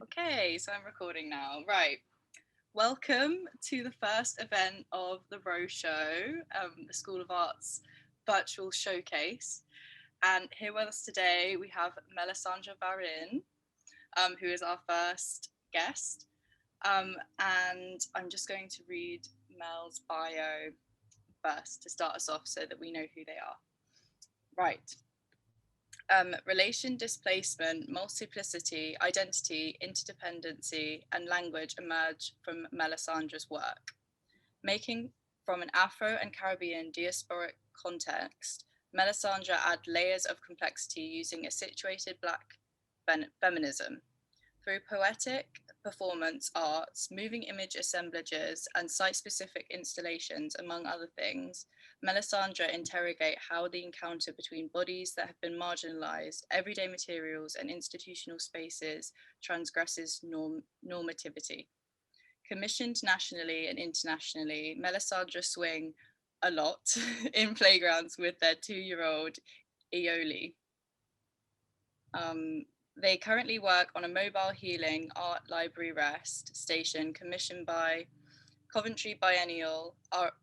Okay, so I'm recording now. Right. Welcome to the first event of the Row Show, the School of Art's virtual showcase. And here with us today, we have Melissandre Varin, who is our first guest. And I'm just going to read Mel's bio first to start us off so that we know who they are. Right. Relation, displacement, multiplicity, identity, interdependency, and language emerge from Melissandre's work. Making from an Afro and Caribbean diasporic context, Melissandre adds layers of complexity using a situated Black feminism. Through poetic, performance arts, moving image assemblages, and site-specific installations, among other things, Melissandre interrogate how the encounter between bodies that have been marginalised, everyday materials, and institutional spaces transgresses normativity. Commissioned nationally and internationally, Melissandre swing a lot in playgrounds with their 2-year-old Eole. They currently work on a mobile healing art library rest station commissioned by Coventry Biennial, are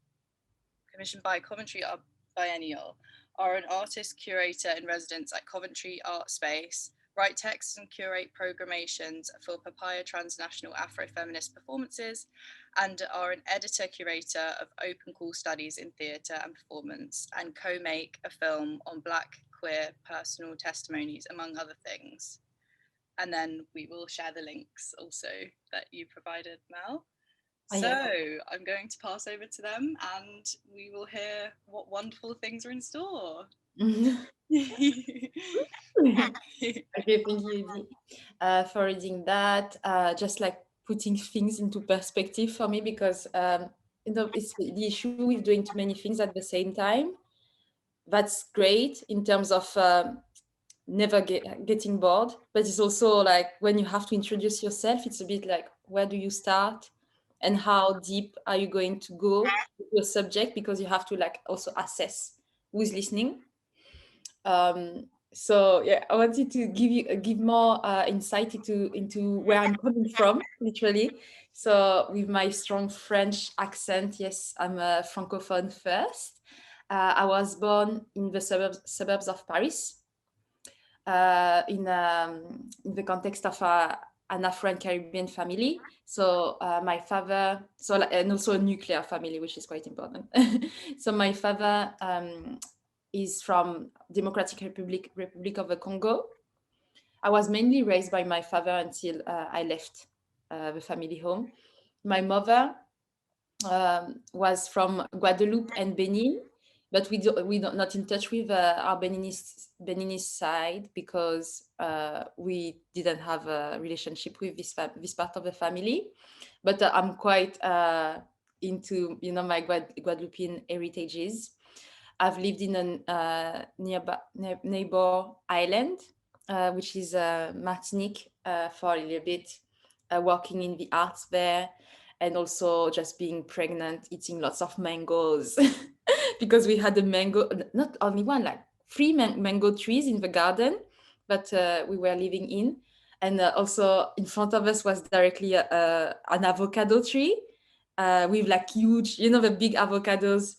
an artist-curator in residence at Coventry Artspace, write texts and curate programmations for Papaya transnational afrofeminist performances, and are an editor-curator of open call studies in theatre and performance, and co-make a film on Black queer personal testimonies, among other things. And then we will share the links also that you provided, Mel. So I'm going to pass over to them and we will hear what wonderful things are in store. Okay, thank you, Izzy, for reading that. Just like putting things into perspective for me, because it's the issue with doing too many things at the same time. That's great in terms of never getting bored, but it's also like when you have to introduce yourself, it's a bit like, where do you start and how deep are you going to go with your subject, because you have to like also assess who's listening. So yeah, I wanted to give more insight into where I'm coming from, literally. So with my strong French accent, yes, I'm a francophone first. I was born in the suburbs of Paris, in the context of an Afro and Caribbean family. So my father, and also a nuclear family, which is quite important. So my father is from Democratic Republic of the Congo. I was mainly raised by my father until I left the family home. My mother was from Guadeloupe and Benin, but we don't not in touch with our Beninese side, because we didn't have a relationship with this part of the family. But I'm quite into my Guadeloupean heritages. I've lived in a neighbor island, which is Martinique, for a little bit, working in the arts there, and also just being pregnant, eating lots of mangoes, because we had a mango, not only one, like 3 mango trees in the garden, but we were living in. And also in front of us was directly an avocado tree, with like huge, the big avocados.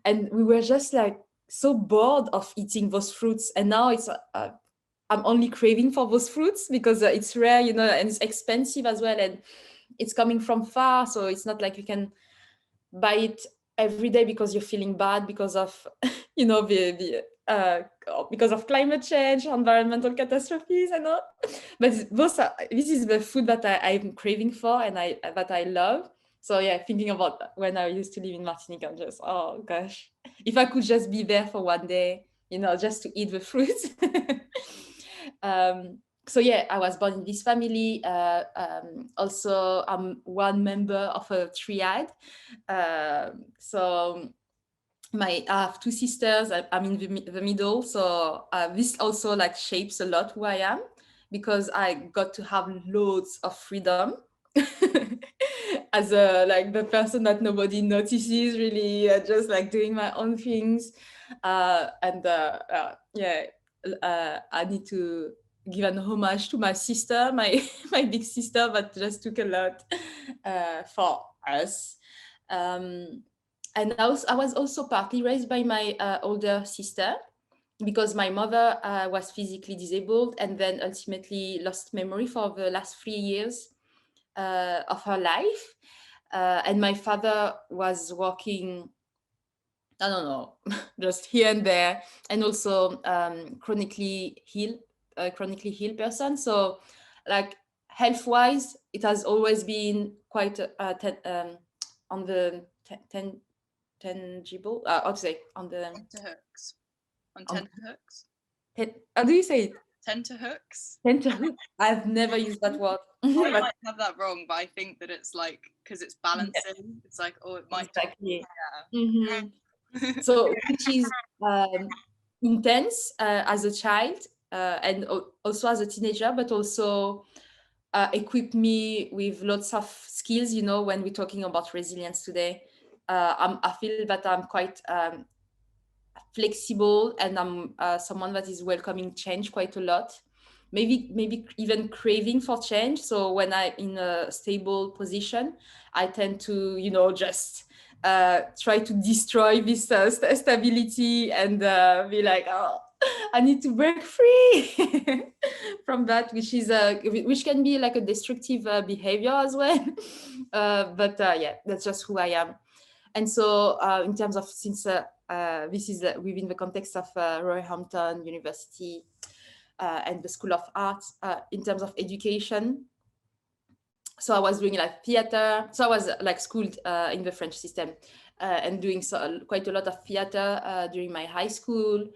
And we were just like so bored of eating those fruits. And now I'm only craving for those fruits, because it's rare, and it's expensive as well. And it's coming from far. So it's not like you can buy it every day because you're feeling bad because of, because of climate change, environmental catastrophes and all. But this is the food that I'm craving for, and that I love. So yeah, thinking about when I used to live in Martinique, I'm just, oh gosh, if I could just be there for one day, just to eat the fruits. So yeah, I was born in this family. Also, I'm one member of a triad. So I have 2 sisters. I'm in the middle. So this also like shapes a lot who I am, because I got to have loads of freedom as like the person that nobody notices, really, just like doing my own things. And yeah, I need to give an homage to my sister, my my big sister, that just took a lot for us. And I was also partly raised by my older sister, because my mother was physically disabled and then ultimately lost memory for the last 3 years of her life. And my father was working, I don't know, just here and there, and also chronically ill person. So, like, health-wise, it has always been quite on the tangible. How to say, on the Tenterhooks. On on, tenterhooks. how do you say it? Tenterhooks. Tenterhook. I've never used that word. I But might have that wrong, but I think that it's like, because it's balancing. It's like, oh, it might. exactly. Yeah. Mhm. So, which is intense as a child and also as a teenager, but also equipped me with lots of skills. You know, when we're talking about resilience today, I feel that I'm quite flexible, and I'm someone that is welcoming change quite a lot. Maybe even craving for change. So when I'm in a stable position, I tend to, you know, just try to destroy this stability and be like, oh, I need to break free from that, which can be like a destructive behavior as well. But yeah, that's just who I am. And so, in terms of, since this is within the context of Roehampton University and the School of Arts, in terms of education, so I was doing like theater. So I was like schooled in the French system and doing quite a lot of theater during my high school,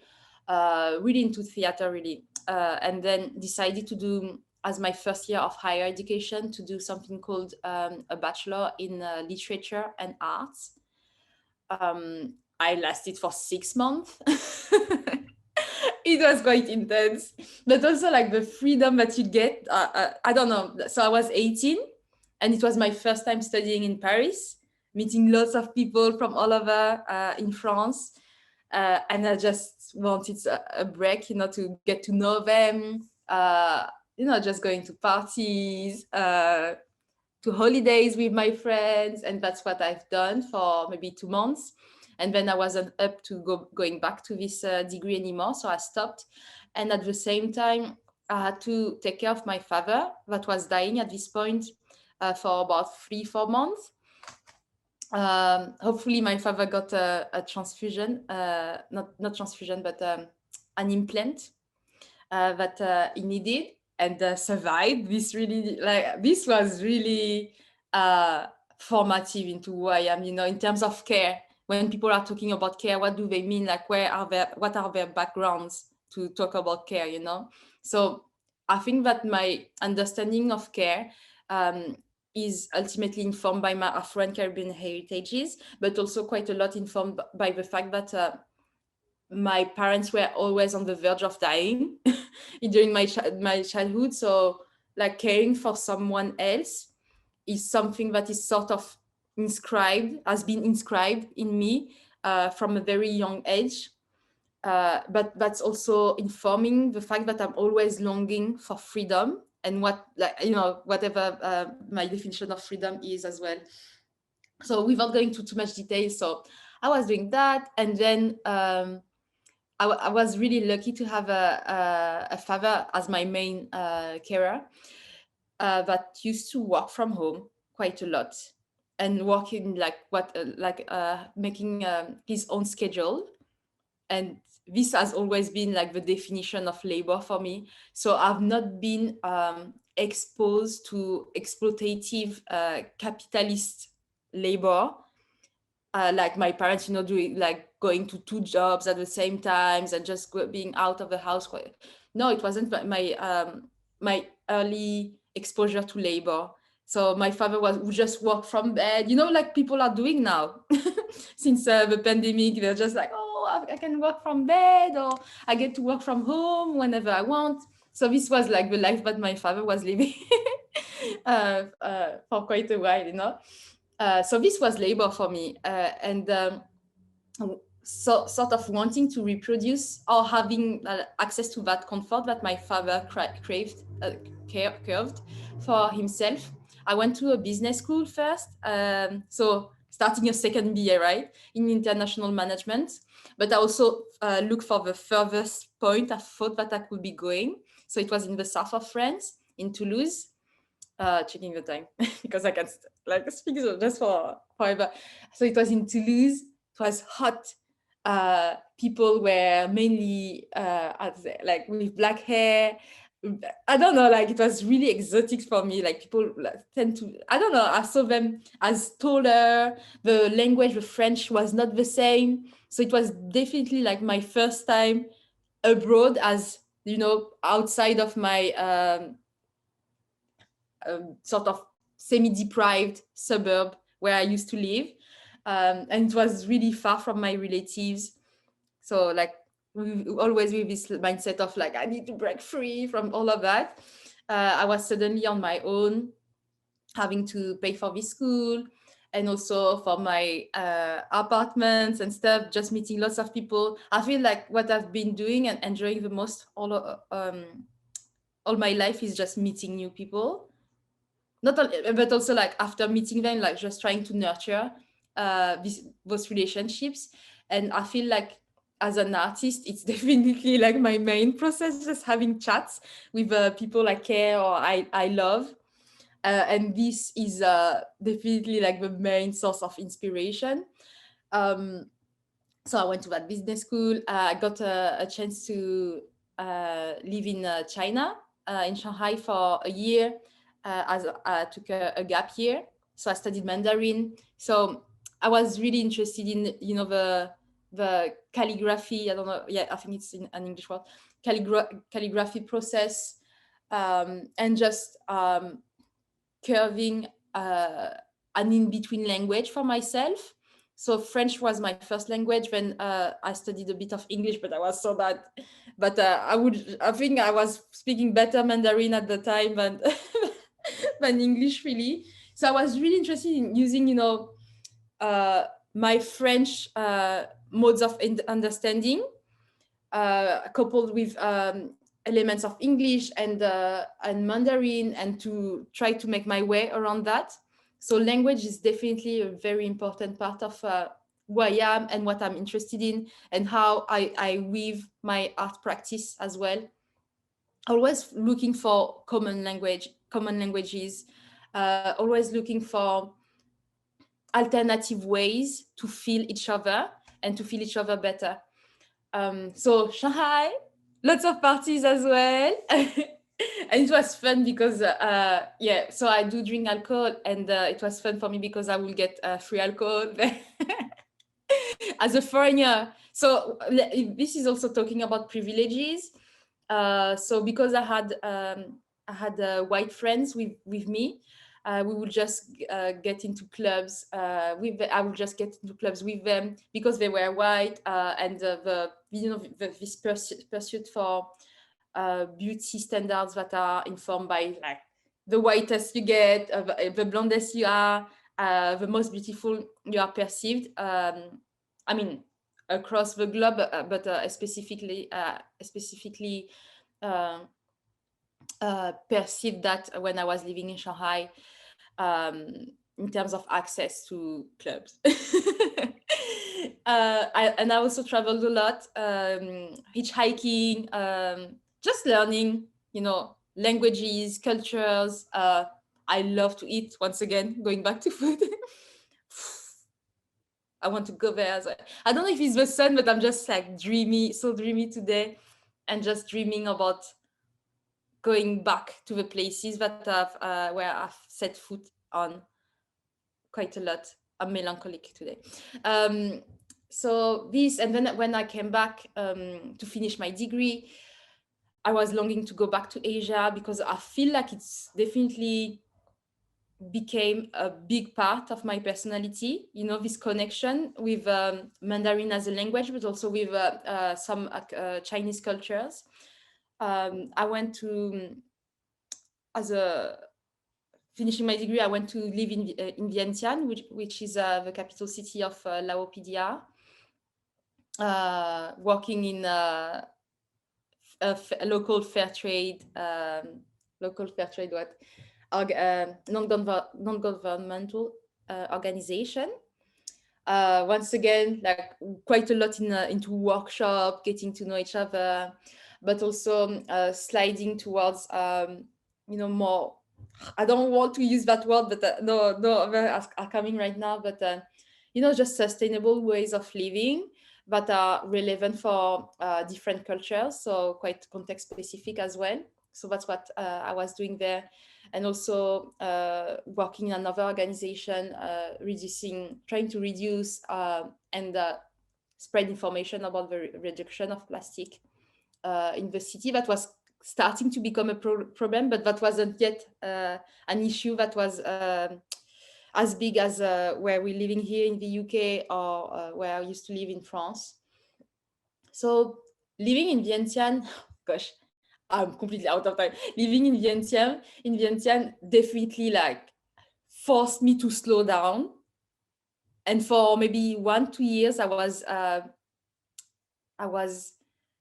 really into theater, really. And then decided to do, as my first year of higher education, to do something called a bachelor in literature and arts. I lasted for 6 months. It was quite intense, but also like the freedom that you get. I don't know. So I was 18, and it was my first time studying in Paris, meeting lots of people from all over in France. And I just wanted a break, you know, to get to know them, you know, just going to parties, to holidays with my friends. And that's what I've done for maybe 2 months. And then I wasn't up to going back to this degree anymore. So I stopped. And at the same time, I had to take care of my father that was dying at this point for about 3-4 months. Hopefully my father got a transfusion, not transfusion, but an implant that he needed, and survived. This was really formative into who I am, you know, in terms of care. When people are talking about care, what do they mean? Like, what are their backgrounds to talk about care, you know? So I think that my understanding of care is ultimately informed by my Afro and Caribbean heritages, but also quite a lot informed by the fact that my parents were always on the verge of dying during my childhood. So, like, caring for someone else is something that is sort of has been inscribed in me from a very young age. But that's also informing the fact that I'm always longing for freedom, and whatever my definition of freedom is as well. So, without going into too much detail, so I was doing that, and then I was really lucky to have a father as my main carer that used to work from home quite a lot, and working making his own schedule. And this has always been like the definition of labor for me. So I've not been exposed to exploitative capitalist labor, like my parents, you know, doing like going to 2 jobs at the same times and just being out of the house. No, it wasn't my early exposure to labor. So my father would just work from bed, you know, like people are doing now. Since the pandemic, they're just like, oh, I can work from bed, or I get to work from home whenever I want. So this was like the life that my father was living for quite a while, you know. So this was labor for me. sort of wanting to reproduce or having access to that comfort that my father craved for himself. I went to a business school first, so starting a second BA, right, in international management. But I also looked for the furthest point I thought that I could be going. So it was in the south of France, in Toulouse. Checking the time because I can speak just for forever. So it was in Toulouse. It was hot. People were mainly like with black hair. I don't know, like it was really exotic for me. Like people tend to, I don't know, I saw them as taller. The language, the French was not the same. So it was definitely like my first time abroad, as you know, outside of my sort of semi-deprived suburb where I used to live. And it was really far from my relatives. So like always with this mindset of like, I need to break free from all of that. I was suddenly on my own, having to pay for this school and also for my apartments and stuff, just meeting lots of people. I feel like what I've been doing and enjoying the most all my life is just meeting new people. Not only, but also like after meeting them, like just trying to nurture those relationships. And I feel like as an artist, it's definitely like my main process, just having chats with people I care or I love. And this is definitely like the main source of inspiration. So I went to that business school. I got a chance to live in China, in Shanghai for a year, as I took a gap year. So I studied Mandarin. So I was really interested in, you know, the calligraphy. I don't know. Yeah, I think it's in an English word. Calligraphy process, and just curving an in-between language for myself. So French was my first language. Then I studied a bit of English, but I was so bad. But I think I was speaking better Mandarin at the time than than English, really. So I was really interested in using, you know, my French modes of understanding, coupled with elements of English and Mandarin, and to try to make my way around that. So language is definitely a very important part of who I am and what I'm interested in, and how I weave my art practice as well. Always looking for common languages, always looking for alternative ways to feel each other and to feel each other better. So Shanghai, lots of parties as well. And it was fun because yeah, so I do drink alcohol, and it was fun for me because I will get free alcohol as a foreigner. So this is also talking about privileges. So because I had white friends with me, we would just get into clubs I would just get into clubs with them because they were white, and this pursuit for beauty standards that are informed by like the whitest you get, the blondest you are, the most beautiful you are perceived. I mean, across the globe, but specifically perceived that when I was living in Shanghai, in terms of access to clubs. And I also traveled a lot, hitchhiking, just learning, you know, languages, cultures. I love to eat, once again, going back to food. I want to go there as well. I don't know if it's the sun, but I'm just like dreamy, so dreamy today, and just dreaming about going back to the places that where I've set foot on quite a lot. I'm melancholic today. So this, and then when I came back to finish my degree, I was longing to go back to Asia because I feel like it's definitely became a big part of my personality, you know, this connection with Mandarin as a language, but also with some Chinese cultures. I went to, as a finishing my degree, I went to live in Vientiane, which is the capital city of Laopedia. working in a local fair trade, what non-governmental organization. Once again, like quite a lot into workshop, getting to know each other, but also sliding towards more. I don't want to use that word, but no others are coming right now. But just sustainable ways of living that are relevant for different cultures, so quite context specific as well. So that's what I was doing there, and also working in another organization, trying to reduce and spread information about the reduction of plastic in the city. That was starting to become a problem, but that wasn't yet an issue that was as big as where we're living here in the UK, or where I used to live in France. So living in Vientiane, gosh, I'm completely out of time. Living in Vientiane definitely like forced me to slow down. And for maybe 1-2 years, I was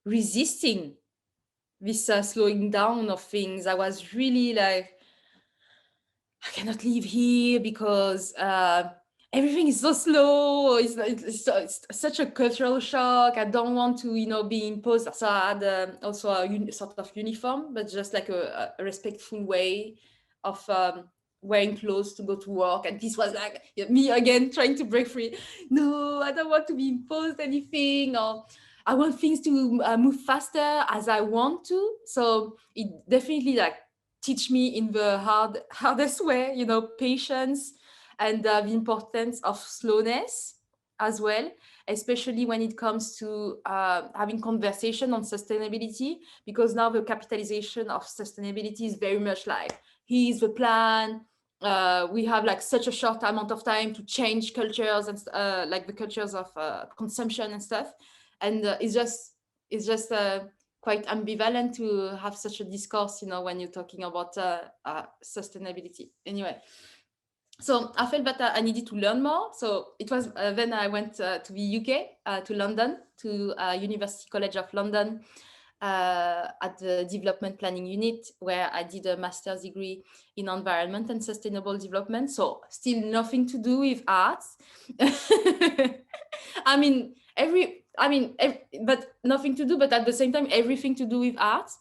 resisting this slowing down of things. I was really like, I cannot live here because everything is so slow. It's such a cultural shock. I don't want to, be imposed. So I had also a sort of uniform, but just like a respectful way of wearing clothes to go to work. And this was like me again trying to break free. No, I don't want to be imposed anything, or I want things to move faster as I want to. So it definitely like teach me in the hardest way, patience and the importance of slowness as well, especially when it comes to having conversation on sustainability, because now the capitalization of sustainability is very much like, here's the plan. We have like such a short amount of time to change cultures and like the cultures of consumption and stuff. And it's just quite ambivalent to have such a discourse, when you're talking about sustainability. Anyway, so I felt that I needed to learn more. So it was then I went to the UK, to London, to University College of London, at the development planning unit, where I did a master's degree in environment and sustainable development. So still nothing to do with arts. But nothing to do, but at the same time, everything to do with art,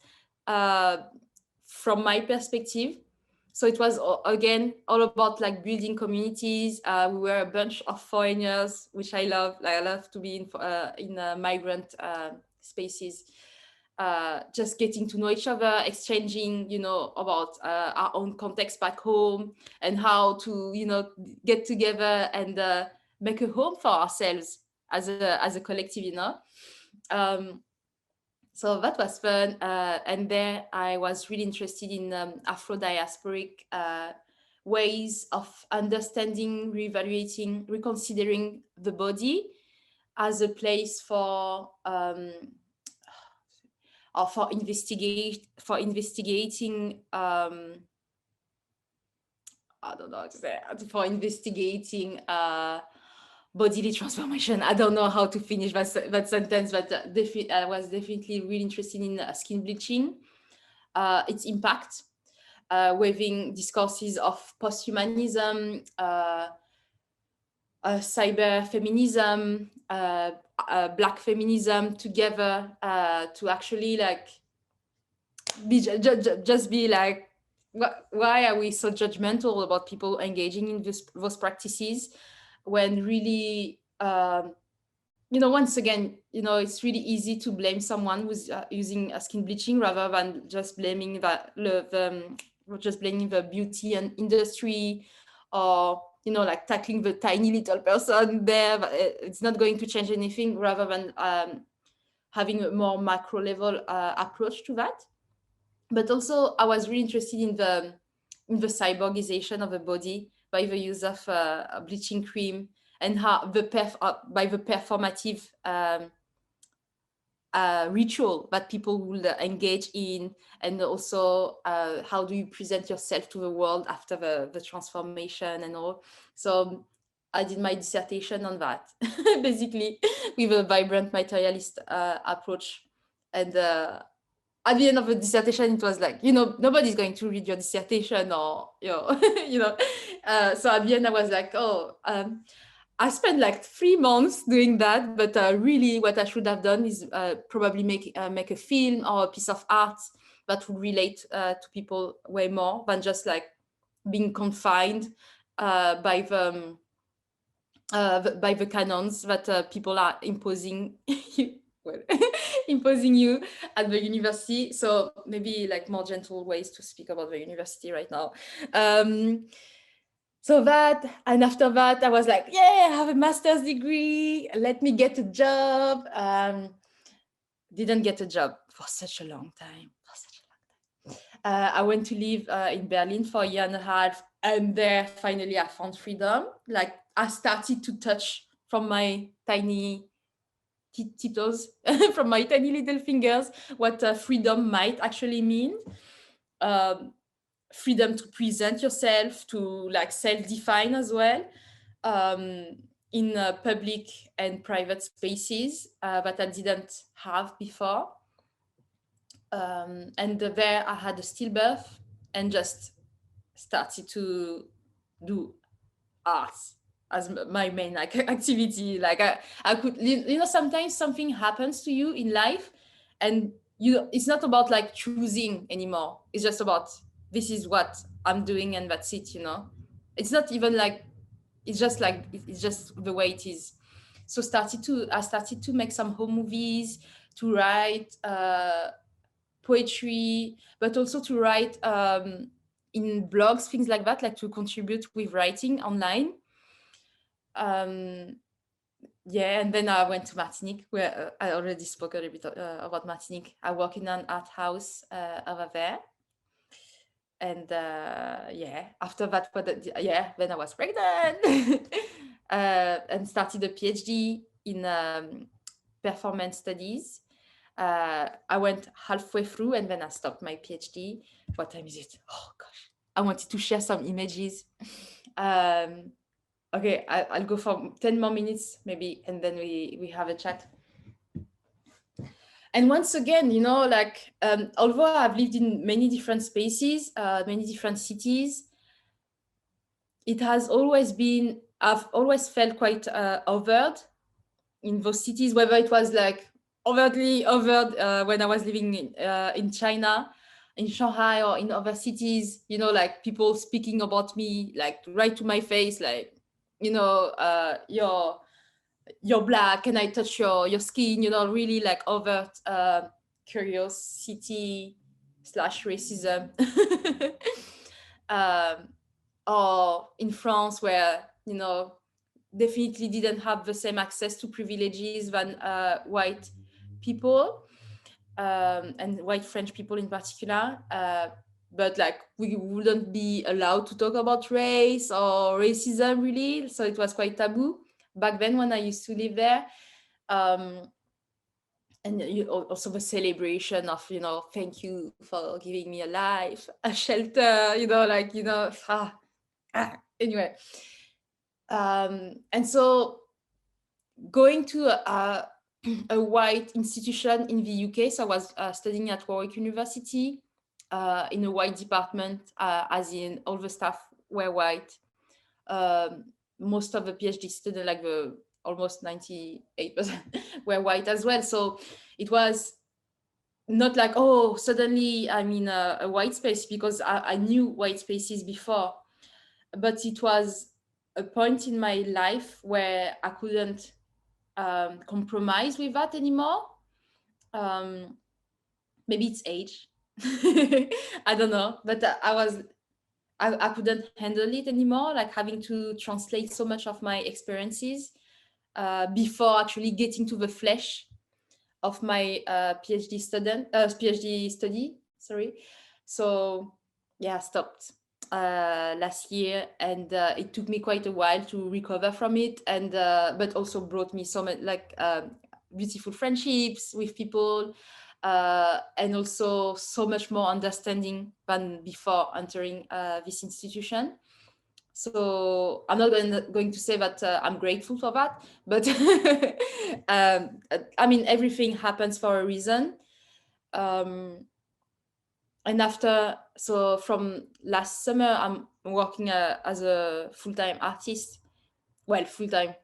from my perspective. So it was, again, all about like building communities. We were a bunch of foreigners, which I love. Like, I love to be in migrant spaces, just getting to know each other, exchanging, about our own context back home, and how to, get together and make a home for ourselves as a collective. So that was fun. And there I was really interested in Afro-diasporic ways of understanding, reevaluating, reconsidering the body as a place for investigating I don't know how to say it, for investigating bodily transformation. I don't know how to finish that sentence, but I was definitely really interested in skin bleaching, its impact, weaving discourses of post-humanism, cyber feminism, black feminism together, to actually like just be like, why are we so judgmental about people engaging in those practices, when really, once again, it's really easy to blame someone who's using skin bleaching, rather than just blaming the beauty and industry, or like tackling the tiny little person there. But it's not going to change anything, rather than having a more macro level approach to that. But also, I was really interested in the cyborgization of the body by the use of bleaching cream, and how by the performative ritual that people will engage in, and also how do you present yourself to the world after the transformation and all. So I did my dissertation on that, basically, with a vibrant materialist approach. And at the end of the dissertation, it was like, nobody's going to read your dissertation, or, so at the end I was like, I spent like 3 months doing that, but really what I should have done is probably make a film or a piece of art that would relate to people way more than just like being confined by the canons that people are imposing well, imposing you at the university. So maybe like more gentle ways to speak about the university right now. So that, and after that, I was like, yeah, I have a master's degree. Let me get a job. Didn't get a job for such a long time. I went to live in Berlin for a year and a half, and there finally I found freedom. Like I started to touch from my tiny tiptoes, from my tiny little fingers, what freedom might actually mean. Freedom to present yourself, to like self-define as well, in public and private spaces that I didn't have before. And there I had a stillbirth and just started to do arts as my main like activity. Like I could, sometimes something happens to you in life and it's not about like choosing anymore. It's just about, this is what I'm doing and that's it, It's not even like, it's just the way it is. So I started to make some home movies, to write poetry, but also to write in blogs, things like that, like to contribute with writing online. Yeah, and then I went to Martinique, where I already spoke a little bit about Martinique. I work in an art house over there. And yeah, after that, then I was pregnant and started a PhD in performance studies. I went halfway through and then I stopped my PhD. What time is it? Oh gosh, I wanted to share some images. Okay, I'll go for 10 more minutes maybe, and then we have a chat. And once again, like, although I've lived in many different spaces, many different cities, it has always been, I've always felt quite overt in those cities, whether it was like overtly overt when I was living in China, in Shanghai, or in other cities, like people speaking about me, like right to my face, like, you're black, can I touch your skin, really like overt curiosity / racism. Or in France, where, definitely didn't have the same access to privileges than white people, and white French people in particular. But like we wouldn't be allowed to talk about race or racism really. So it was quite taboo back then when I used to live there. And also the celebration of, thank you for giving me a life, a shelter, anyway. And so going to a white institution in the UK, so I was studying at Warwick University in a white department, as in all the staff were white. Most of the PhD students, like almost 98% were white as well. So it was not like, oh, suddenly I'm in a white space, because I knew white spaces before. But it was a point in my life where I couldn't compromise with that anymore. Maybe it's age. I don't know. But I couldn't handle it anymore, like having to translate so much of my experiences before actually getting to the flesh of my PhD study. Sorry. So yeah, I stopped last year, and it took me quite a while to recover from it, and but also brought me so much like beautiful friendships with people, and also so much more understanding than before entering this institution. So I'm not going to say that I'm grateful for that, but I mean, everything happens for a reason. And after, so from last summer, I'm working as a full-time artist. Well, full-time.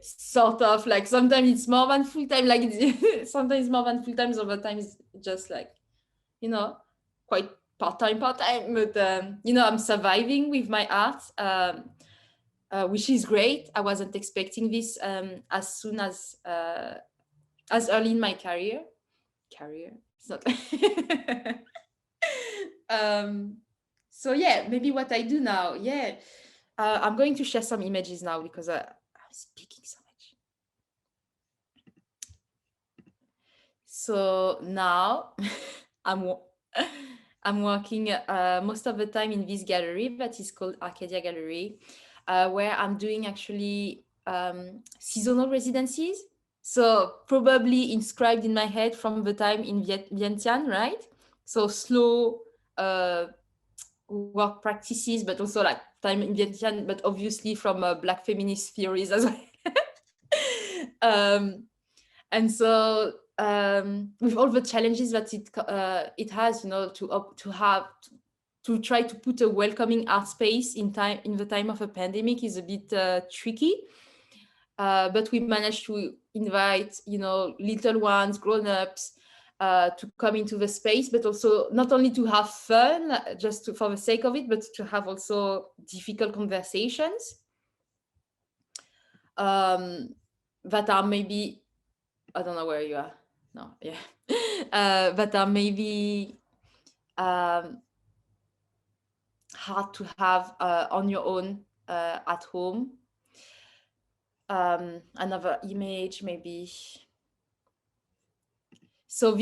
Sort of, like sometimes it's more than full-time, like sometimes more than full-time, so other times just like, you know, quite part-time, but I'm surviving with my art, which is great. I wasn't expecting this as soon as early in my career. It's not. So yeah, maybe what I do now. Yeah, I'm going to share some images now because I'm speaking so much. So now I'm working most of the time in this gallery that is called Arcadia Gallery, where I'm doing actually seasonal residencies. So probably inscribed in my head from the time in Vientiane, right? So slow work practices, but also like time in Vientiane, but obviously from Black feminist theories as well. And so with all the challenges that it has, to try to put a welcoming art space in the time of a pandemic is a bit tricky. But we managed to invite, little ones, grown-ups, to come into the space, but also not only to have fun, just for the sake of it, but to have also difficult conversations that are maybe, I don't know where you are. No, yeah. That are maybe hard to have on your own at home. Another image, maybe. So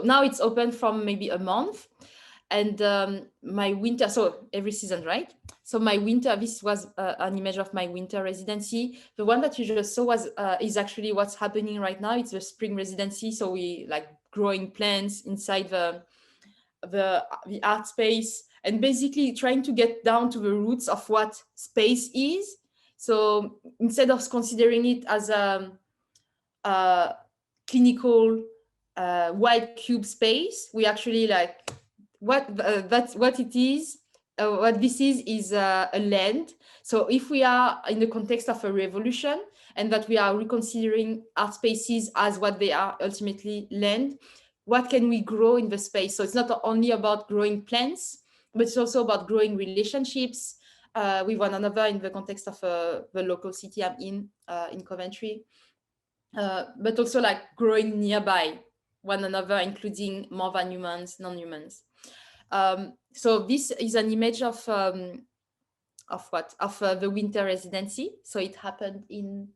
now it's open from maybe a month, and my winter, so every season, right? So my winter, this was an image of my winter residency. The one that you just saw is actually what's happening right now. It's the spring residency. So we like growing plants inside the art space, and basically trying to get down to the roots of what space is. So instead of considering it as a clinical white cube space, we actually like that's what it is. What this is a land. So if we are in the context of a revolution and that we are reconsidering art spaces as what they are ultimately, land, what can we grow in the space? So it's not only about growing plants, but it's also about growing relationships with one another in the context of the local city I'm in Coventry. But also like growing nearby one another, including more than humans, non-humans. So this is an image of the winter residency. So it happened in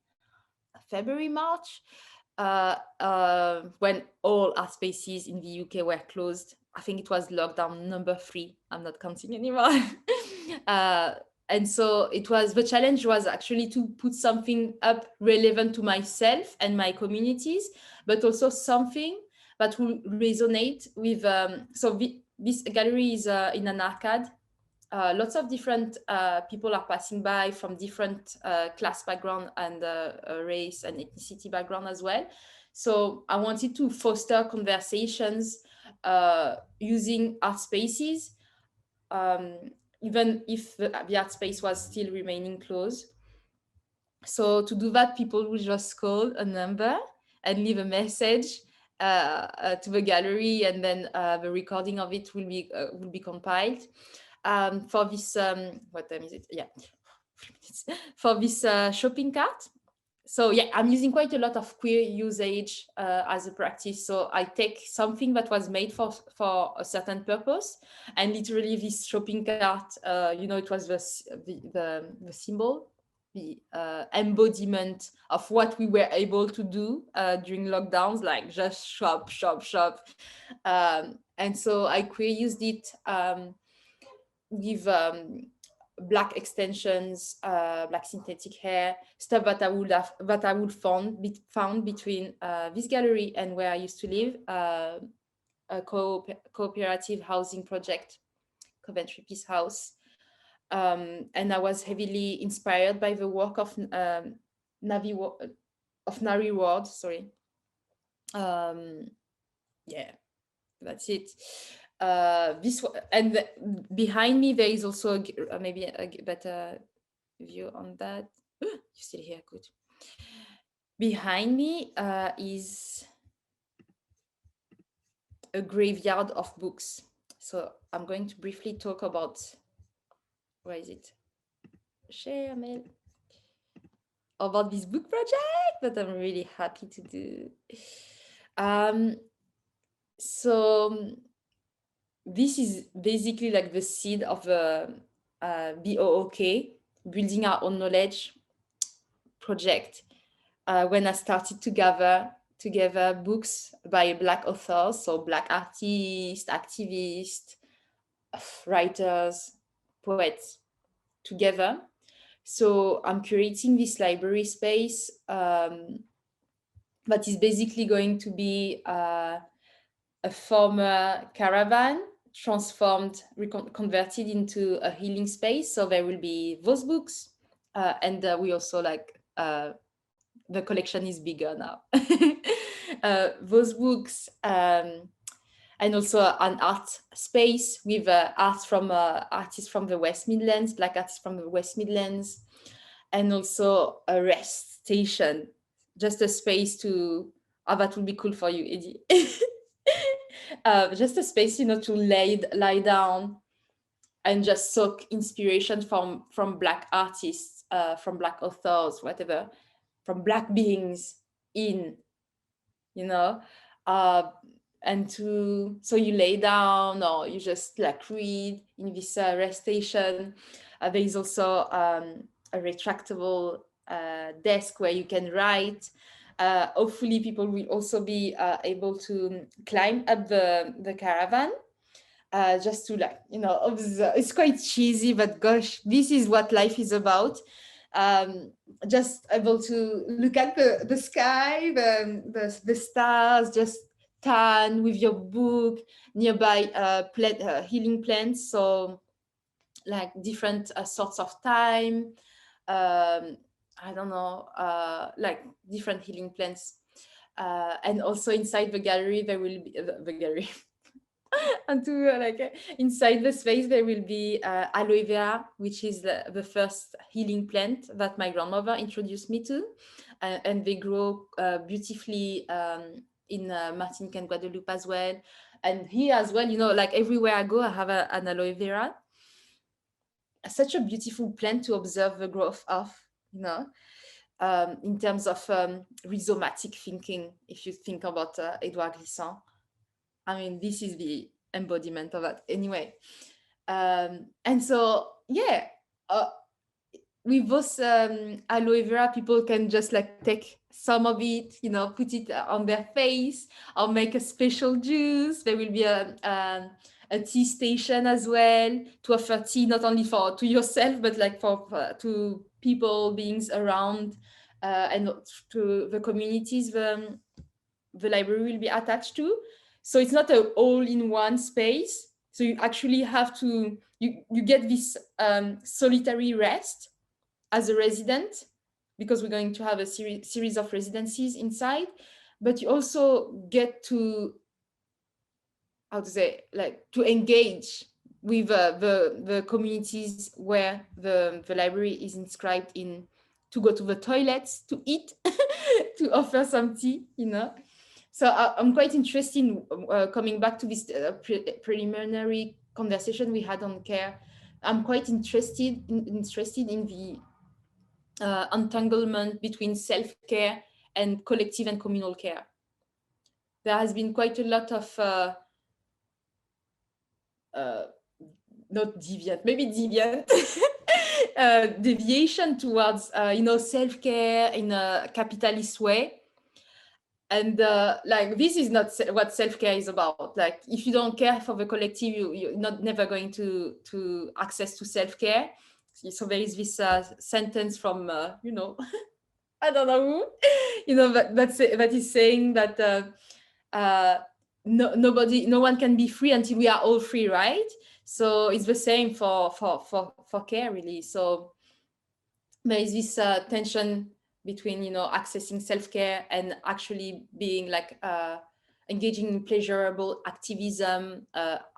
February, March, when all art spaces in the UK were closed. I think it was lockdown number 3. I'm not counting anymore. And so the challenge was actually to put something up relevant to myself and my communities, but also something that will resonate with, this gallery is in an arcade. Lots of different people are passing by from different class background and race and ethnicity background as well. So I wanted to foster conversations using art spaces, even if the art space was still remaining closed. So to do that, people will just call a number and leave a message to the gallery, and then the recording of it will be compiled. For this, what time is it? Yeah, for this shopping cart. So yeah, I'm using quite a lot of queer usage as a practice. So I take something that was made for a certain purpose, and literally this shopping cart, it was the symbol, the embodiment of what we were able to do during lockdowns, like just shop. And so I queer used it with black extensions, black synthetic hair, stuff that I would found between this gallery and where I used to live, a cooperative housing project Coventry Peace House. And I was heavily inspired by the work of Nari Ward, sorry. Yeah, that's it. And behind me there is also maybe a better view on that. You're still here, good. Behind me is a graveyard of books. So I'm going to briefly talk about, where is it? Share mail. About this book project that I'm really happy to do. So this is basically like the seed of the BOOK, Building Our Own Knowledge project, when I started to gather together books by Black authors, so Black artists, activists, writers, poets together. So I'm curating this library space that is basically going to be a former caravan transformed, converted into a healing space. So there will be those books, and we also like the collection is bigger now. Those books, and also an art space with art from artists from the West Midlands, Black artists from the West Midlands, and also a rest station, just a space to, that would be cool for you, Eddie. Just a space, you know, to lie down and just soak inspiration from Black artists, from Black authors, whatever, from Black beings in, you know, and so you lay down or you just like read in this rest station. There is also a retractable desk where you can write. Hopefully people will also be able to climb up the caravan, just to like, you know, observe. It's quite cheesy, but gosh, this is what life is about. Just able to look at the sky, the stars, just tan with your book, nearby healing plants, so like different sorts of time, I don't know, like different healing plants, and also inside the gallery there will be the gallery and inside the space there will be aloe vera, which is the first healing plant that my grandmother introduced me to, and they grow beautifully in Martinique and Guadeloupe as well, and here as well, you know, like everywhere I go I have an aloe vera. Such a beautiful plant to observe the growth of, you know, in terms of rhizomatic thinking. If you think about Edouard Glissant, I mean, this is the embodiment of that anyway. And so, yeah, with those aloe vera, people can just like take some of it, you know, put it on their face or make a special juice. There will be a tea station as well to offer tea, not only to yourself, but like to people, beings around, and to the communities the library will be attached to. So it's not an all-in-one space. So you actually have to, you get this solitary rest as a resident, because we're going to have a series of residencies inside, but you also get to, how to say, like to engage with the communities where the library is inscribed in, to go to the toilets, to eat, to offer some tea, you know. So I'm quite interested in coming back to this preliminary conversation we had on care. I'm quite interested in the entanglement between self-care and collective and communal care. There has been quite a lot of not deviant, maybe deviant deviation towards you know, self-care in a capitalist way. And like, this is not what self-care is about. Like, if you don't care for the collective, you're never going to access to self-care. So there is this sentence from you know, I don't know who, you know, that is saying that no one can be free until we are all free, right? So it's the same for care, really. So there is this tension between, you know, accessing self-care and actually being like engaging in pleasurable activism,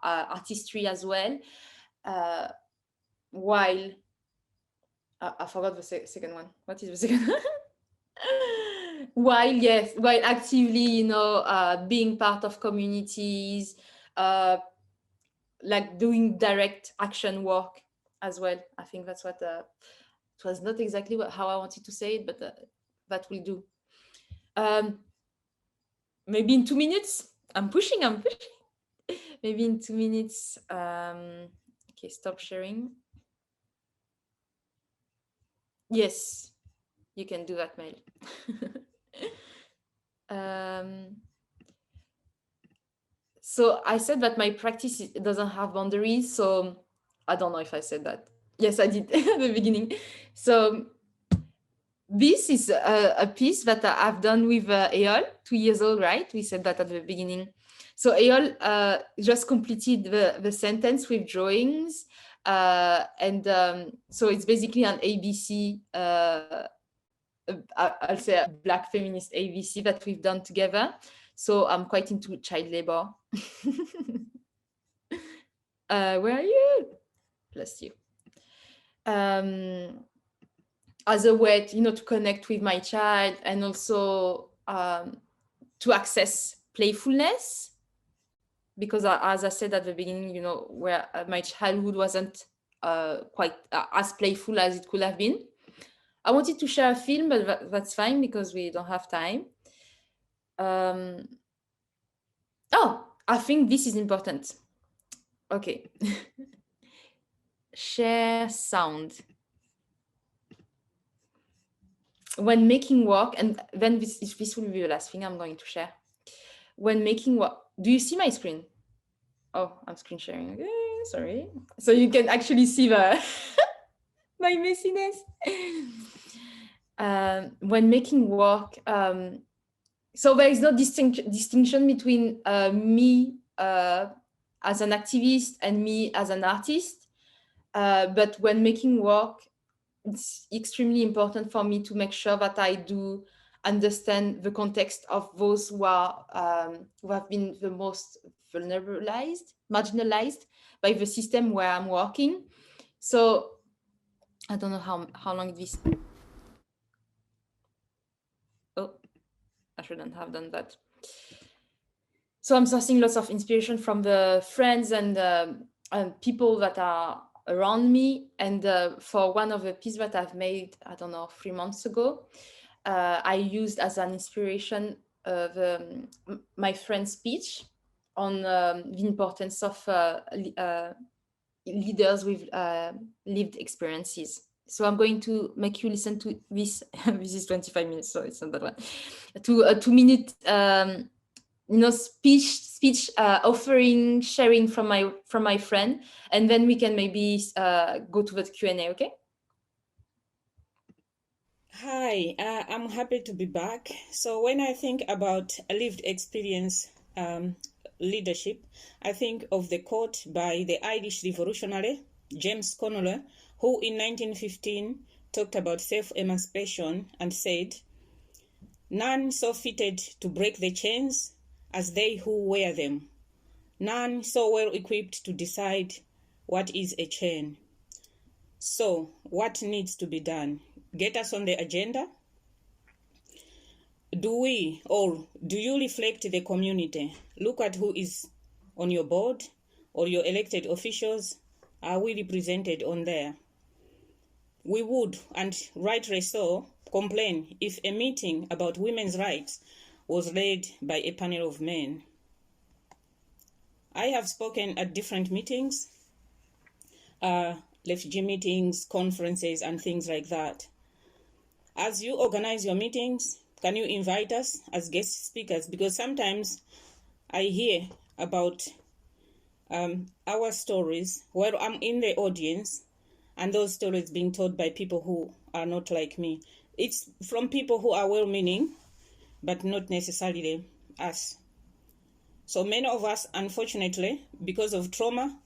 artistry as well, while I forgot the second one. What is the second one? While actively, you know, being part of communities, like doing direct action work as well. I think that's what it was not exactly how I wanted to say it, but that will do. Maybe in 2 minutes. I'm pushing. Maybe in 2 minutes. Okay, stop sharing. Yes, you can do that, Mel. So I said that my practice doesn't have boundaries. So I don't know if I said that. Yes, I did at the beginning. So this is a piece that I've done with Eole, 2 years old, right? We said that at the beginning. So Eole just completed the sentence with drawings. So it's basically an ABC, I'll say a Black feminist ABC that we've done together. So I'm quite into child labor. Where are you? Bless you. As a way to, you know, to connect with my child, and also to access playfulness, because as I said at the beginning, you know, where my childhood wasn't quite as playful as it could have been. I wanted to share a film, but that's fine because we don't have time. Oh, I think this is important. Okay. Share sound. When making work, and then this will be the last thing I'm going to share. When making work, do you see my screen? Oh, I'm screen sharing. Okay, sorry. So you can actually see the my messiness. When making work, so there is no distinction between me as an activist and me as an artist. But when making work, it's extremely important for me to make sure that I do understand the context of those who have been the most marginalized by the system where I'm working. So I don't know how long this. Oh, I shouldn't have done that. So I'm sourcing lots of inspiration from the friends and people that are around me. And for one of the pieces that I've made, I don't know, 3 months ago, I used as an inspiration my friend's speech on the importance of leaders with lived experiences. So I'm going to make you listen to this. This is 25 minutes, so it's not that one. To a 2-minute, you know, speech offering, sharing from my friend, and then we can maybe go to the Q&A. Okay. Hi, I'm happy to be back. So when I think about lived experience leadership, I think of the quote by the Irish revolutionary James Connolly, who in 1915 talked about self-emancipation and said, "None so fitted to break the chains as they who wear them. None so well equipped to decide what is a chain." So what needs to be done? Get us on the agenda? Do you reflect the community? Look at who is on your board or your elected officials. Are we represented on there? We would, and rightly so, complain if a meeting about women's rights was led by a panel of men. I have spoken at different meetings, refugee meetings, conferences, and things like that. As you organize your meetings, can you invite us as guest speakers? Because sometimes I hear about our stories where I'm in the audience and those stories being told by people who are not like me. It's from people who are well-meaning, but not necessarily us. So many of us, unfortunately, because of trauma,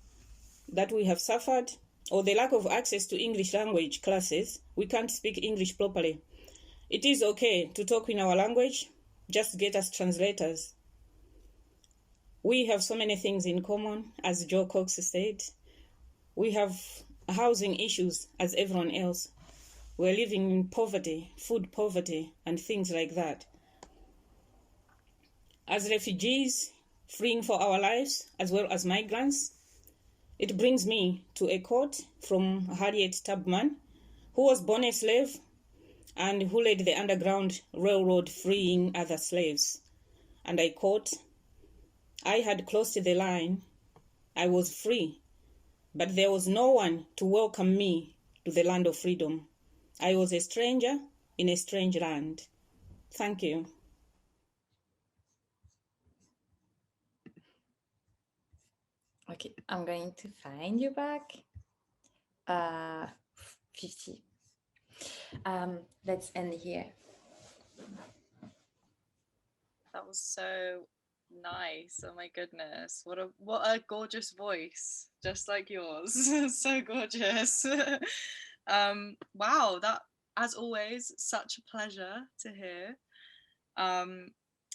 that we have suffered, or the lack of access to English language classes. We can't speak English properly. It is okay to talk in our language, just get us translators. We have so many things in common, as Joe Cox said. We have housing issues as everyone else. We're living in poverty, food poverty, and things like that. As refugees, fleeing for our lives, as well as migrants, it brings me to a quote from Harriet Tubman, who was born a slave and who led the Underground Railroad freeing other slaves. And I quote, "I had crossed the line, I was free, but there was no one to welcome me to the land of freedom. I was a stranger in a strange land." Thank you. Okay, I'm going to find you back. 50. Let's end here. That was so nice. Oh my goodness. What a gorgeous voice. Just like yours. So gorgeous. Wow, that, as always, such a pleasure to hear. And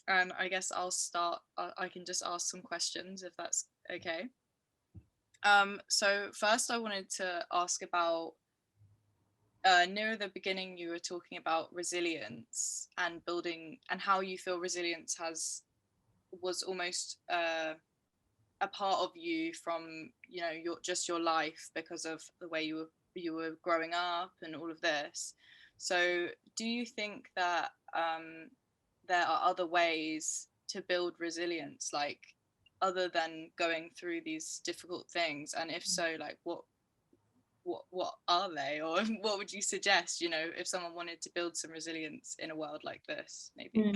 I guess I'll start. I can just ask some questions if that's okay. So first I wanted to ask about, near the beginning you were talking about resilience and building, and how you feel resilience was almost a part of you from, you know, your life, because of the way you were growing up and all of this. So do you think that there are other ways to build resilience, like other than going through these difficult things? And if so, like what are they, or what would you suggest, you know, if someone wanted to build some resilience in a world like this, maybe?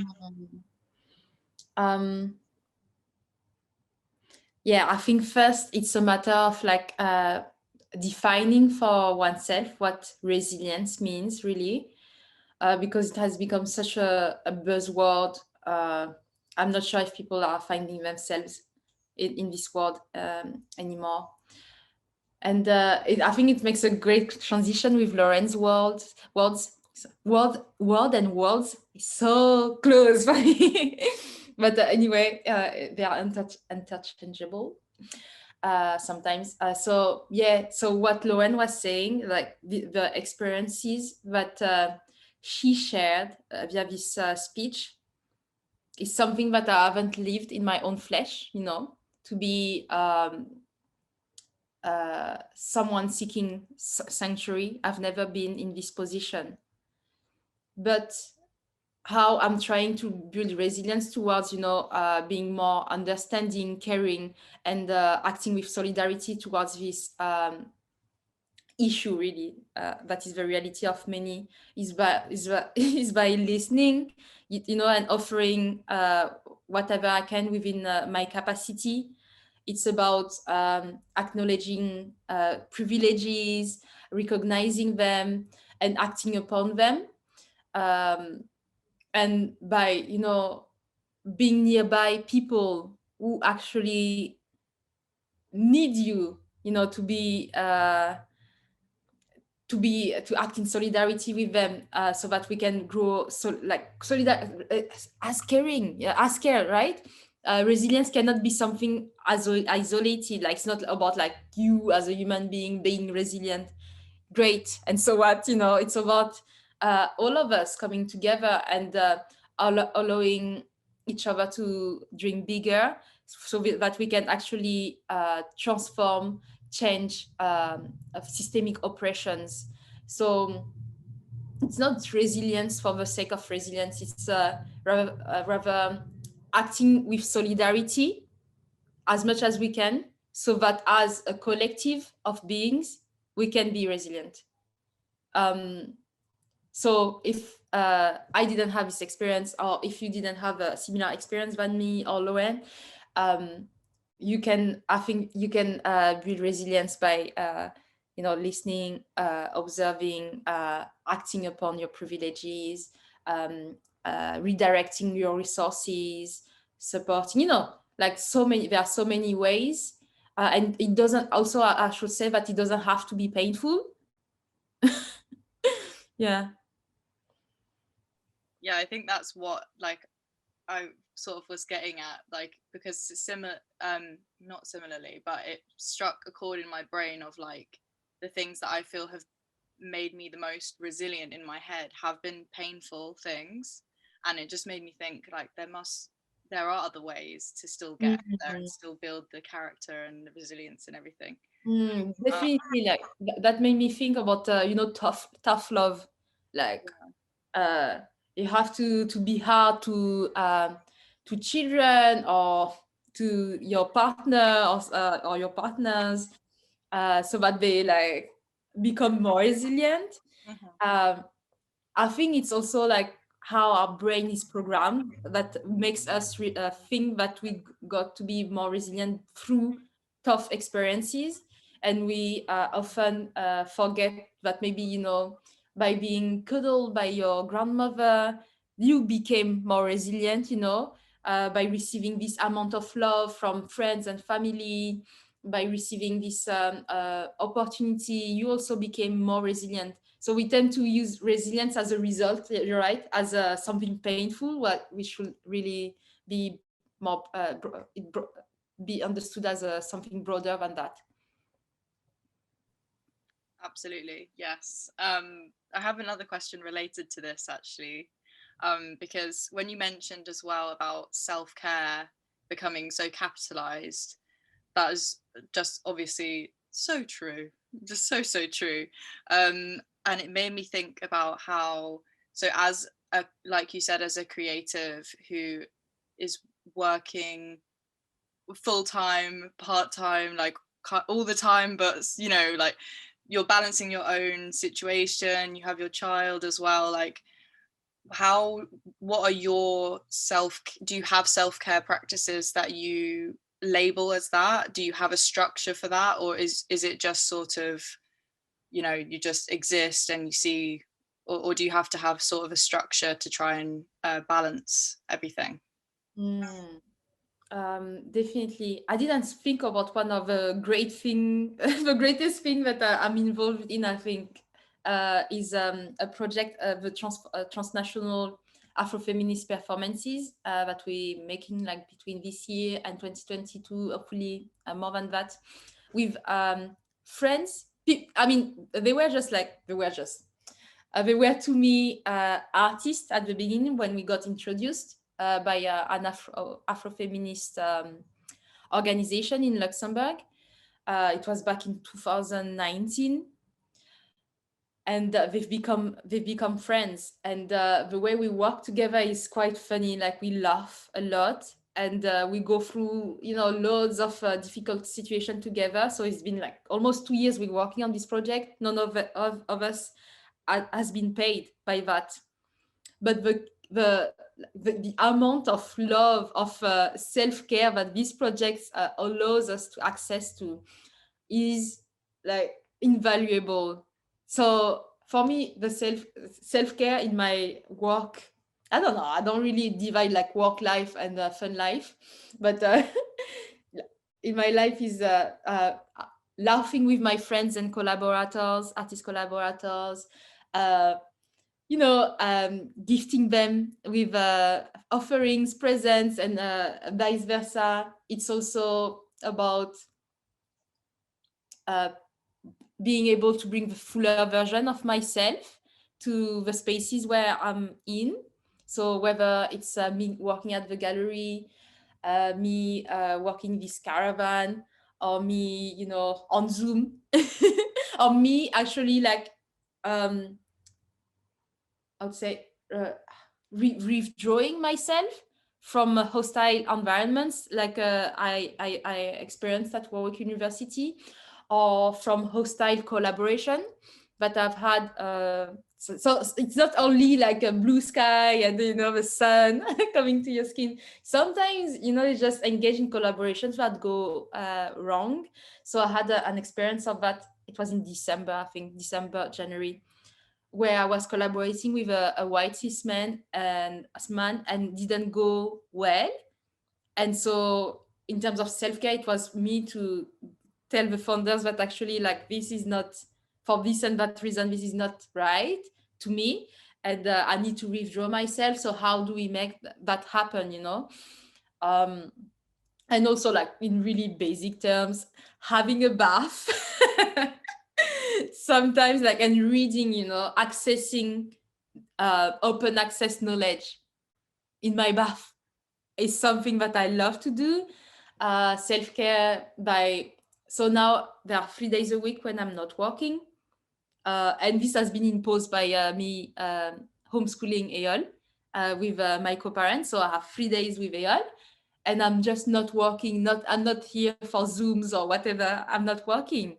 Yeah, I think first it's a matter of like defining for oneself what resilience means, really, because it has become such a buzzword. I'm not sure if people are finding themselves in this word anymore. And I think it makes a great transition with Lauren's words and words is so close for me. But anyway, they are interchangeable sometimes. So yeah, so what Lauren was saying, like the experiences that she shared via this speech is something that I haven't lived in my own flesh, you know, to be someone seeking sanctuary. I've never been in this position. But how I'm trying to build resilience towards, you know, being more understanding, caring, and acting with solidarity towards this issue, really, that is the reality of many, is by listening, you know, and offering whatever I can within my capacity. It's about acknowledging privileges, recognizing them, and acting upon them. And by, you know, being nearby people who actually need you, you know, to act in solidarity with them, so that we can grow, so like as caring, as care, right? Resilience cannot be something isolated. Like, it's not about like you as a human being being resilient, great, and so what, you know. It's about all of us coming together and allowing each other to dream bigger, so that we can actually transform, change of systemic oppressions. So it's not resilience for the sake of resilience. It's rather acting with solidarity as much as we can, so that as a collective of beings, we can be resilient. So if I didn't have this experience, or if you didn't have a similar experience than me or Loen, I think you can build resilience by you know, listening, observing, acting upon your privileges, redirecting your resources, supporting, you know, like there are so many ways. and it doesn't also, I should say that it doesn't have to be painful. Yeah. Yeah, I think that's what like I sort of was getting at, like, because it's similar, not similarly, but it struck a chord in my brain of like the things that I feel have made me the most resilient in my head have been painful things, and it just made me think like there are other ways to still get there and still build the character and the resilience and everything. Definitely, like that made me think about you know, tough love, like you have to be hard to children or to your partner or your partners, so that they like become more resilient. I think it's also like how our brain is programmed that makes us think that we got to be more resilient through tough experiences, and we often forget that maybe, you know, by being cuddled by your grandmother, you became more resilient, you know, by receiving this amount of love from friends and family, by receiving this opportunity, you also became more resilient. So we tend to use resilience as a result, you're right, as something painful, what we should really be more be understood as something broader than that. Absolutely, yes. I have another question related to this actually, because when you mentioned as well about self-care becoming so capitalized, that is just obviously so true, just so true. And it made me think about how, so as a, like you said, as a creative who is working full-time, part-time, like all the time, but you know, like you're balancing your own situation, you have your child as well, like what are your do you have self-care practices that you label as that? Do you have a structure for that, or is it just sort of, you know, you just exist and you see, or do you have to have sort of a structure to try and balance everything? Definitely. I didn't think about one of the the greatest thing that I'm involved in, I think, is a project, the transnational afrofeminist performances that we're making like between this year and 2022, hopefully more than that, with friends. I mean, they were to me artists at the beginning when we got introduced by an Afrofeminist organization in Luxembourg. It was back in 2019, and they've become friends. And the way we work together is quite funny. Like we laugh a lot, and we go through, you know, loads of difficult situations together. So it's been like almost 2 years we're working on this project. None of us has been paid by that, but the amount of love, of self-care that these projects allows us to access to is like invaluable. So for me, the self-care in my work, I don't know, I don't really divide like work life and fun life, but in my life is laughing with my friends and collaborators, artist collaborators, you know, gifting them with offerings, presents, and vice versa. It's also about being able to bring the fuller version of myself to the spaces where I'm in. So whether it's me working at the gallery, me working this caravan, or me, you know, on Zoom, or me actually like I would say withdrawing myself from hostile environments like I experienced at Warwick University, or from hostile collaboration that I've had. So it's not only like a blue sky and, you know, the sun coming to your skin. Sometimes, you know, you just engage in collaborations that go wrong. So I had an experience of that. It was in December, I think, January, where I was collaborating with a white cis man and didn't go well. And so in terms of self-care, it was me to tell the founders that actually like this is not, for this and that reason, this is not right to me, and I need to withdraw myself. So how do we make that happen, you know? And also, like, in really basic terms, having a bath sometimes, like, and reading, you know, accessing open access knowledge in my bath is something that I love to do. Self-care by, so now there are 3 days a week when I'm not working. And this has been imposed by me homeschooling Eole with my co-parents. So I have 3 days with Eole, and I'm just not working. I'm not here for Zooms or whatever. I'm not working.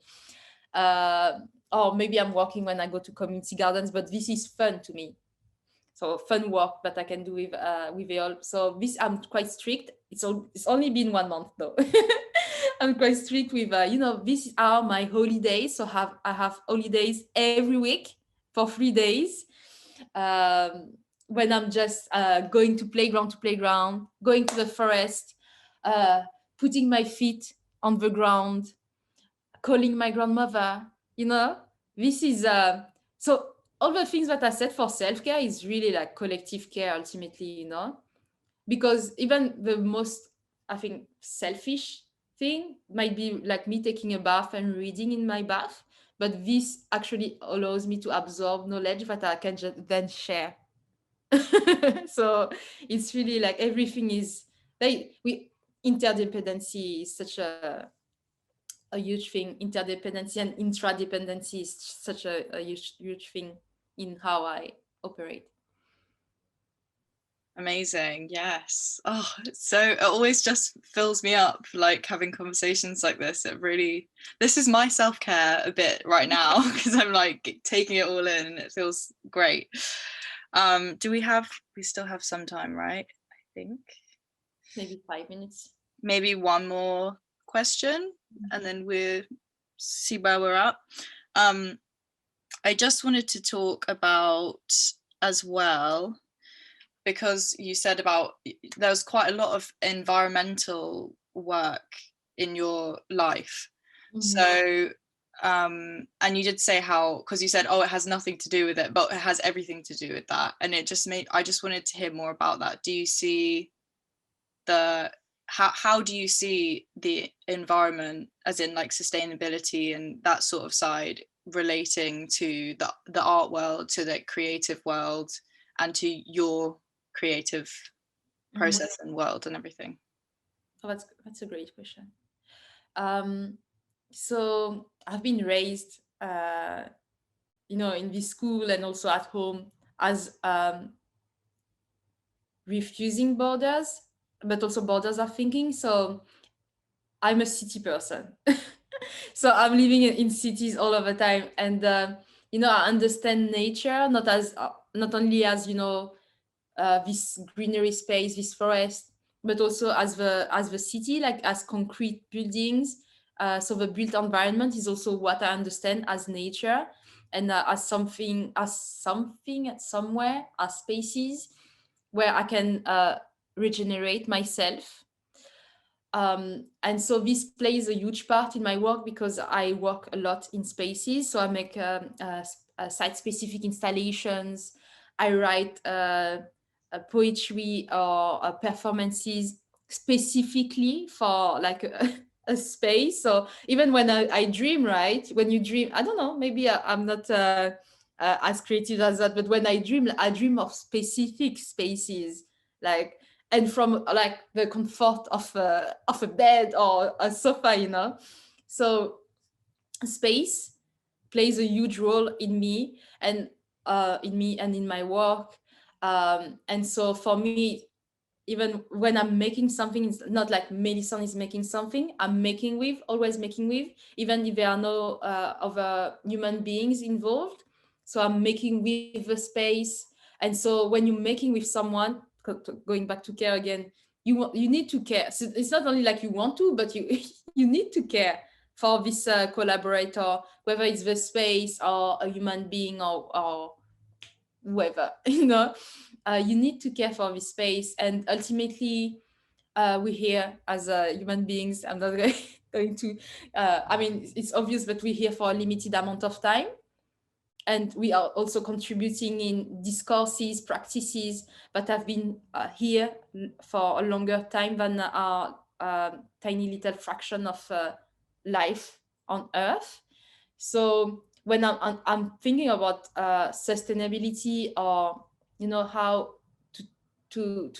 Or maybe I'm working when I go to community gardens, but this is fun to me. So fun work that I can do with Eole. So this, I'm quite strict. It's only been 1 month though. I'm quite strict with, you know, these are my holidays. So I have holidays every week for 3 days. When I'm just going to playground, going to the forest, putting my feet on the ground, calling my grandmother, you know, this is, so all the things that I said for self-care is really like collective care ultimately, you know, because even the most, I think, selfish thing might be like me taking a bath and reading in my bath, but this actually allows me to absorb knowledge that I can then share. So it's really like everything is like, interdependency is such a huge thing. Interdependency and intradependency is such a huge thing in how I operate. Amazing. Yes. Oh, so it always just fills me up, like having conversations like this. This is my self-care a bit right now, because I'm like taking it all in and it feels great. We still have some time, right? I think maybe 5 minutes, maybe one more question, and then we'll see where we're at. I just wanted to talk about as well, because you said about there's quite a lot of environmental work in your life. So and you did say how, because you said, oh, it has nothing to do with it, but it has everything to do with that, and I just wanted to hear more about that. Do you see how do you see the environment, as in like sustainability and that sort of side, relating to the art world, to the creative world, and to your creative process and world and everything? Oh, that's a great question. So I've been raised, you know, in this school and also at home as refusing borders, but also borders are thinking. So I'm a city person. So I'm living in cities all of the time, and you know, I understand nature not only as, you know, this greenery space, this forest, but also as the city, like as concrete buildings. So the built environment is also what I understand as nature, and as something somewhere, as spaces where I can regenerate myself. And so this plays a huge part in my work, because I work a lot in spaces. So I make site-specific installations. I write poetry or performances specifically for like a space. So even when I dream, right? When you dream, I don't know, maybe I'm not as creative as that, but when I dream of specific spaces, like, and from like the comfort of a bed or a sofa, you know. So space plays a huge role in me and in my work. And so for me, even when I'm making something, it's not like Melissandre is making something. I'm always making with, even if there are no other human beings involved. So I'm making with the space. And so when you're making with someone, going back to care again, you need to care. So it's not only like you want to, but you you need to care for this collaborator, whether it's the space or a human being or whoever, you know. You need to care for this space, and ultimately we're here as human beings. I'm not going to, I mean, it's obvious, but we're here for a limited amount of time. And we are also contributing in discourses, practices that have been here for a longer time than our tiny little fraction of life on Earth. So when I'm thinking about sustainability, or how to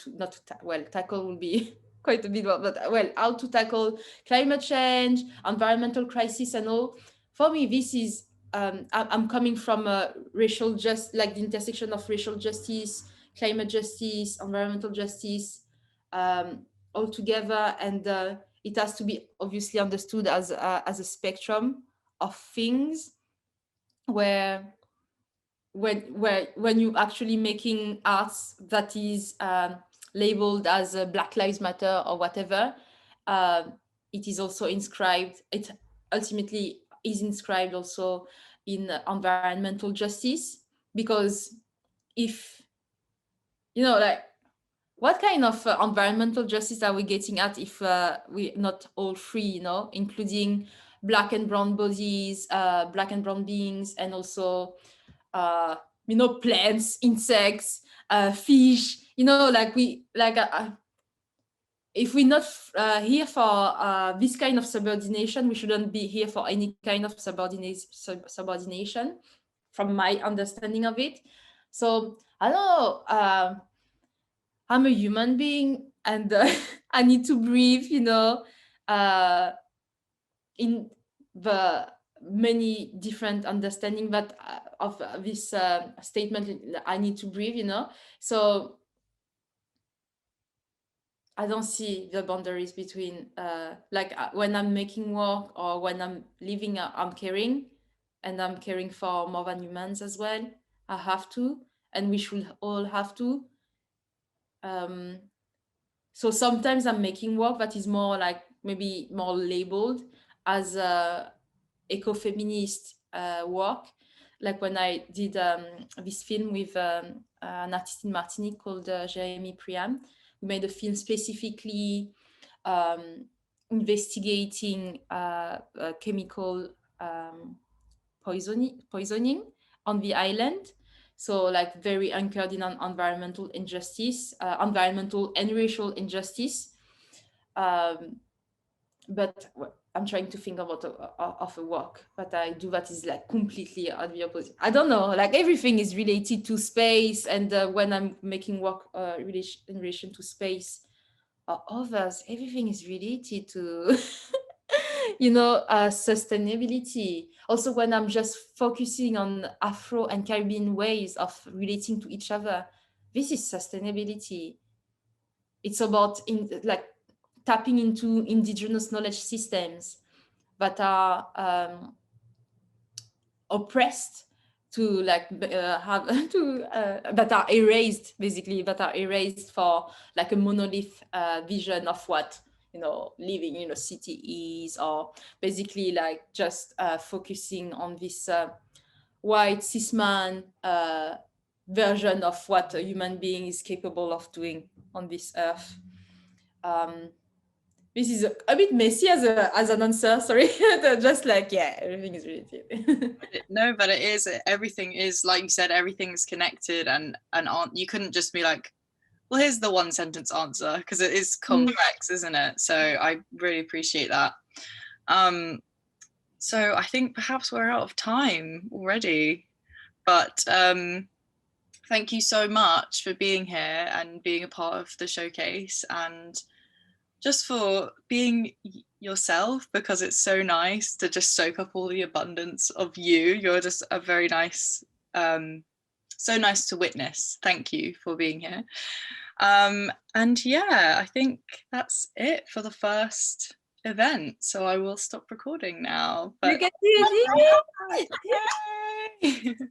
not to well, tackle will be quite a bit, but how to tackle climate change, environmental crisis, and all. For me, this is I'm coming from racial like the intersection of racial justice, climate justice, environmental justice, all together, and it has to be obviously understood as a spectrum of things, where when you actually making arts that is labeled as Black Lives Matter or whatever, it is also inscribed. It ultimately is inscribed also in environmental justice, because if like, what kind of environmental justice are we getting at if we're not all free, including Black and brown bodies, Black and brown beings, and also plants, insects, fish, if we're not here for this kind of subordination, we shouldn't be here for any kind of subordination, from my understanding of it. So I don't know, I'm a human being, and I need to breathe, in the many different understanding that of this statement, I need to breathe, so I don't see the boundaries between when I'm making work or when I'm living, I'm caring, and I'm caring for more than humans as well. I have to, and we should all have to. So sometimes I'm making work that is more like maybe more labeled as eco-feminist work, like when I did this film with an artist in Martinique called Jeremy Priam. We made a film specifically investigating chemical poisoning on the island. So like very anchored in environmental injustice, environmental and racial injustice. But I'm trying to think about of a work that I do that is like completely at the opposite. I don't know, like everything is related to space, and when I'm making work in relation to space or others, everything is related to sustainability. Also, when I'm just focusing on Afro and Caribbean ways of relating to each other, this is sustainability. It's about tapping into indigenous knowledge systems that are oppressed, to have to that are erased, basically, that are erased for like a monolith vision of what living in a city is, or basically like just focusing on this white cis man version of what a human being is capable of doing on this earth. This is a bit messy as an answer, sorry. Just like, yeah, everything is related. No, but it is, everything is, like you said, everything's connected, and you couldn't just be like, well, here's the one sentence answer, because it is complex, isn't it? So I really appreciate that. So I think perhaps we're out of time already, but thank you so much for being here and being a part of the showcase, and just for being yourself, because it's so nice to just soak up all the abundance of you. You're just a very nice, so nice to witness. Thank you for being here. And yeah, I think that's it for the first event. So I will stop recording now. But... You can do it!